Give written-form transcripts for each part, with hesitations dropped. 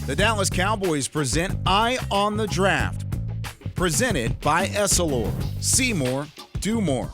The Dallas Cowboys present Eye on the Draft, presented by Essilor. See more, do more.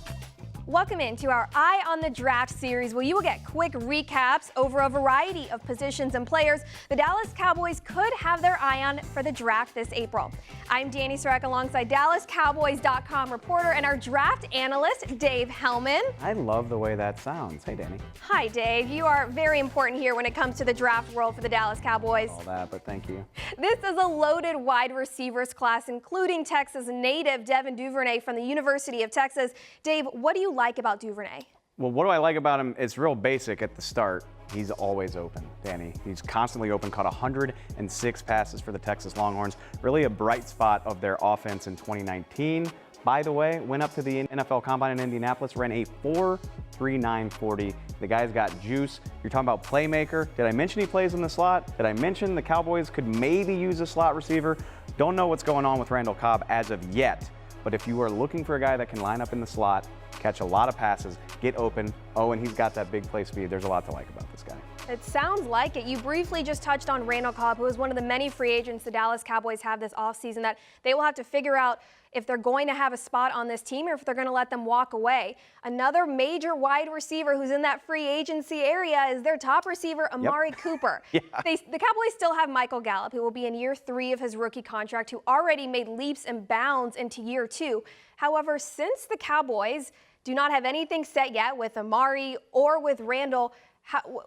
Welcome into our Eye on the Draft series, where you will get quick recaps over a variety of positions and players the Dallas Cowboys could have their eye on for the draft this April. I'm Danny Sarek alongside DallasCowboys.com reporter and our draft analyst, Dave Hellman. I love the way that sounds. Hey, Danny. Hi, Dave. You are very important here when it comes to the draft world for the Dallas Cowboys. All that, but thank you. This is a loaded wide receivers class, including Texas native Devin Duvernay from the University of Texas. Dave, what do you like about Duvernay? Well, what do I like about him? It's real basic at the start. He's always open, Danny. He's constantly open, caught 106 passes for the Texas Longhorns. Really a bright spot of their offense in 2019. By the way, went up to the NFL Combine in Indianapolis, ran a 4.3940. The guy's got juice. You're talking about playmaker. Did I mention he plays in the slot? Did I mention the Cowboys could maybe use a slot receiver? Don't know what's going on with Randall Cobb as of yet. But if you are looking for a guy that can line up in the slot, catch a lot of passes, get open, and he's got that big play speed, there's a lot to like about this guy. It sounds like it. You briefly just touched on Randall Cobb, who is one of the many free agents the Dallas Cowboys have this offseason that they will have to figure out if they're going to have a spot on this team or if they're going to let them walk away. Another major wide receiver who's in that free agency area is their top receiver, Amari Cooper. Yeah. The Cowboys still have Michael Gallup, who will be in year 3 of his rookie contract, who already made leaps and bounds into year 2. However, since the Cowboys do not have anything set yet with Amari or with Randall,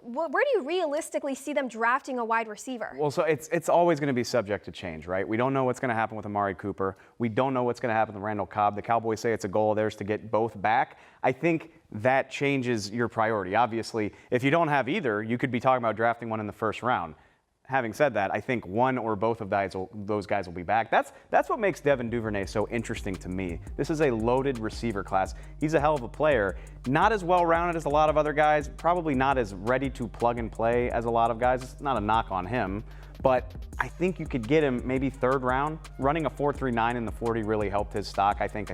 where do you realistically see them drafting a wide receiver? Well, so it's always going to be subject to change, right? We don't know what's going to happen with Amari Cooper. We don't know what's going to happen with Randall Cobb. The Cowboys say it's a goal of theirs to get both back. I think that changes your priority. Obviously, if you don't have either, you could be talking about drafting one in the first round. Having said that, I think one or both of those guys will be back. That's what makes Devin Duvernay so interesting to me. This is a loaded receiver class. He's a hell of a player. Not as well-rounded as a lot of other guys, probably not as ready to plug and play as a lot of guys. It's not a knock on him, but I think you could get him maybe third round. Running a 4.39 in the 40 really helped his stock. I think,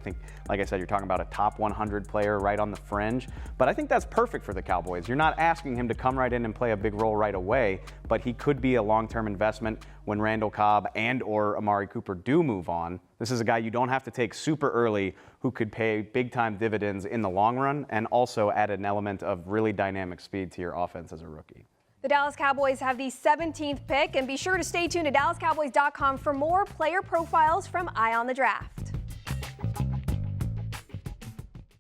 like I said, you're talking about a top 100 player right on the fringe, but I think that's perfect for the Cowboys. You're not asking him to come right in and play a big role right away, but he could be a long-term investment when Randall Cobb and or Amari Cooper do move on. This is a guy you don't have to take super early who could pay big-time dividends in the long run and also add an element of really dynamic speed to your offense as a rookie. The Dallas Cowboys have the 17th pick, and be sure to stay tuned to DallasCowboys.com for more player profiles from Eye on the Draft.